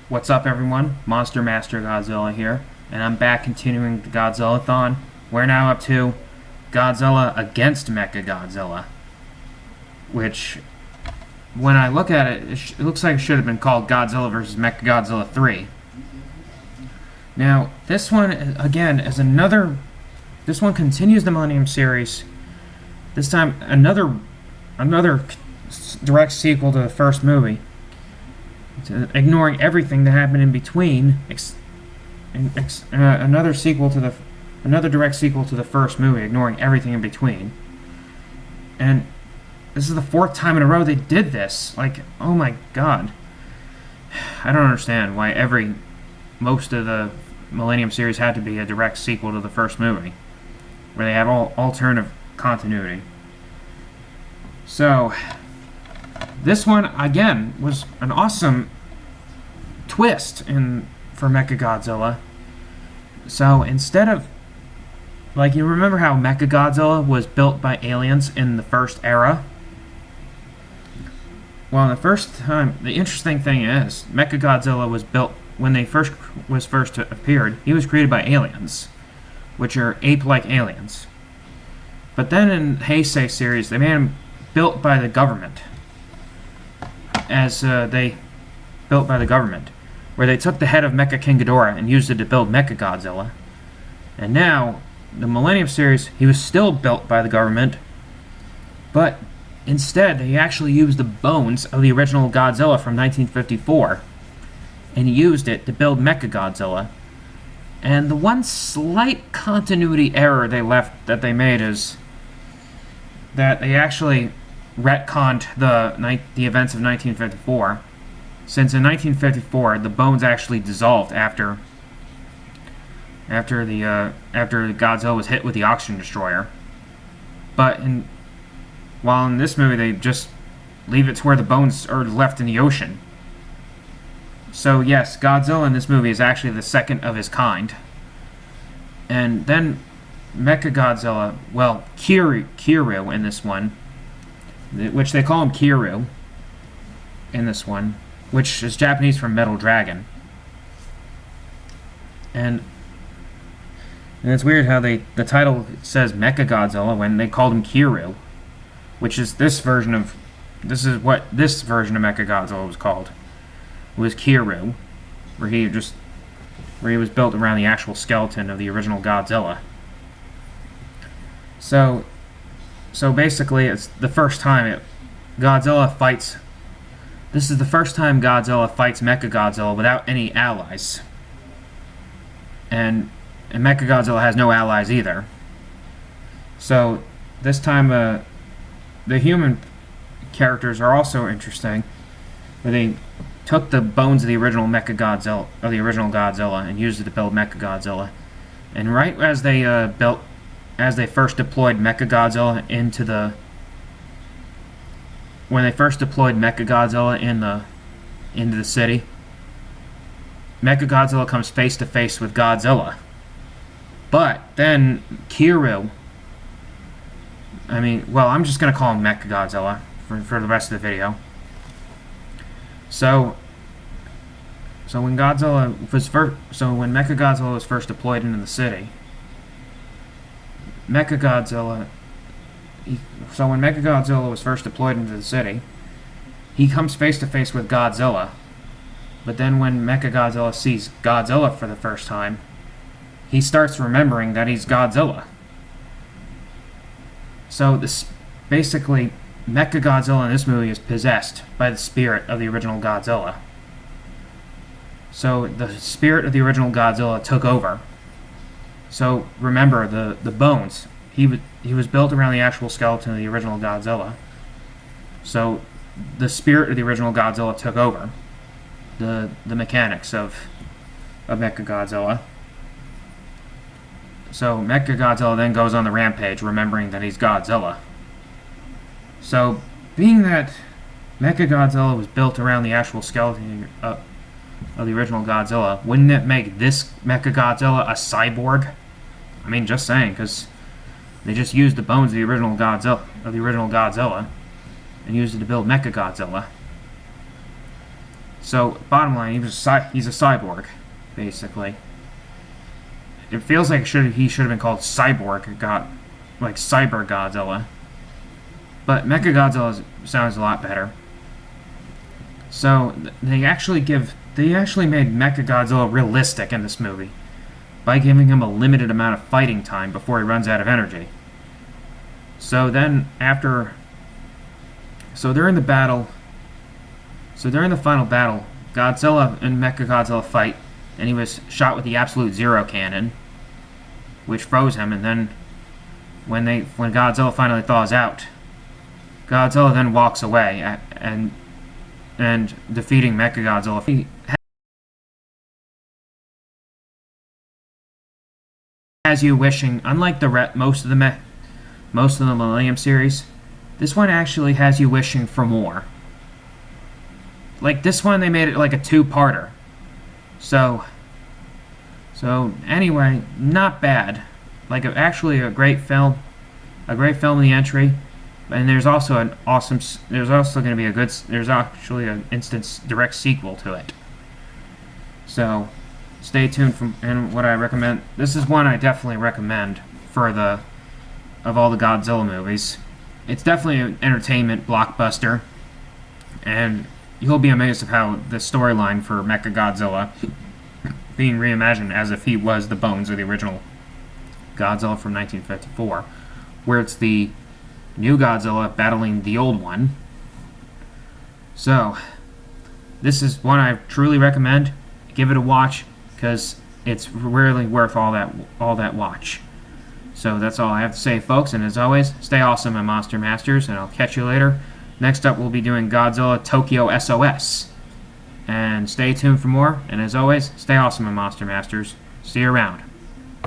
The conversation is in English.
What's up, everyone? Monster Master Godzilla here, and I'm back continuing the Godzilla-Thon. We're now up to Godzilla against MechaGodzilla, which, when I look at it, it looks like it should have been called Godzilla vs. MechaGodzilla 3. Now, this one, again, is another... This one continues the Millennium series. This time, another direct sequel to the first movie. Ignoring everything that happened in between, another direct sequel to the first movie, ignoring everything in between. And this is the fourth time in a row they did this. Like, oh my god. I don't understand why most of the Millennium series had to be a direct sequel to the first movie, where they have all alternative continuity. So, this one, again, was an awesome twist for MechaGodzilla. So, instead of... Like, you remember how MechaGodzilla was built by aliens in the first era? Well, the first time... The interesting thing is, MechaGodzilla was built... When they first appeared, he was created by aliens, which are ape-like aliens. But then in Heisei series, they made him built by the government. Where they took the head of Mecha King Ghidorah and used it to build MechaGodzilla. And now, the Millennium series, he was still built by the government, but instead they actually used the bones of the original Godzilla from 1954 and used it to build MechaGodzilla. And the one slight continuity error they made is that they actually retconned the events of 1954, since in 1954 the bones actually dissolved after Godzilla was hit with the oxygen destroyer. But while in this movie they just leave it to where the bones are left in the ocean. So yes, Godzilla in this movie is actually the second of his kind. And then MechaGodzilla, well, Kiryu in this one, which they call him Kiryu in this one, which is Japanese for Metal Dragon. And it's weird how the title says MechaGodzilla when they called him Kiryu, which is what this version of MechaGodzilla was called. It was Kiryu, where he was built around the actual skeleton of the original Godzilla. So basically, it's the first time Godzilla fights. This is the first time Godzilla fights MechaGodzilla without any allies, and MechaGodzilla has no allies either. So this time, the human characters are also interesting, where they took the bones of the original Godzilla, and used it to build MechaGodzilla. And right as they first deployed MechaGodzilla into the city, MechaGodzilla comes face to face with Godzilla. But then Kiryu, I'm just gonna call him MechaGodzilla for the rest of the video. So when MechaGodzilla was first deployed into the city, when MechaGodzilla was first deployed into the city, he comes face to face with Godzilla. But then when MechaGodzilla sees Godzilla for the first time, he starts remembering that he's Godzilla. So basically, MechaGodzilla in this movie is possessed by the spirit of the original Godzilla. So the spirit of the original Godzilla took over. So remember, the bones, he was built around the actual skeleton of the original Godzilla. So the spirit of the original Godzilla took over the mechanics of MechaGodzilla. So MechaGodzilla then goes on the rampage, remembering that he's Godzilla. So, being that MechaGodzilla was built around the actual skeleton of the original Godzilla, wouldn't it make this MechaGodzilla a cyborg? Just saying, because they just used the bones of the original Godzilla, and used it to build MechaGodzilla. So, bottom line, he's a cyborg, basically. It feels like he should have been called Cyborg, like Cyber Godzilla. But MechaGodzilla sounds a lot better. So they actually made MechaGodzilla realistic in this movie by giving him a limited amount of fighting time before he runs out of energy. So then during the final battle, Godzilla and MechaGodzilla fight, and he was shot with the Absolute Zero cannon, which froze him. And then when Godzilla finally thaws out, Godzilla then walks away and defeating MechaGodzilla. He has you wishing, unlike most of the Millennium series, this one actually has you wishing for more. Like this one, they made it like a two-parter. So anyway, not bad. Like actually a great film in the entry. And there's also an awesome. There's also going to be there's actually an instant direct sequel to it. So, stay tuned and what I recommend. This is one I definitely recommend of all the Godzilla movies. It's definitely an entertainment blockbuster, and you'll be amazed of how the storyline for MechaGodzilla being reimagined as if he was the bones of the original Godzilla from 1954, where it's the new Godzilla battling the old one. So, this is one I truly recommend. Give it a watch, because it's really worth all that watch. So that's all I have to say, folks, and as always, stay awesome, my Monster Masters, and I'll catch you later. Next up, we'll be doing Godzilla Tokyo SOS. And stay tuned for more, and as always, stay awesome, my Monster Masters. See you around.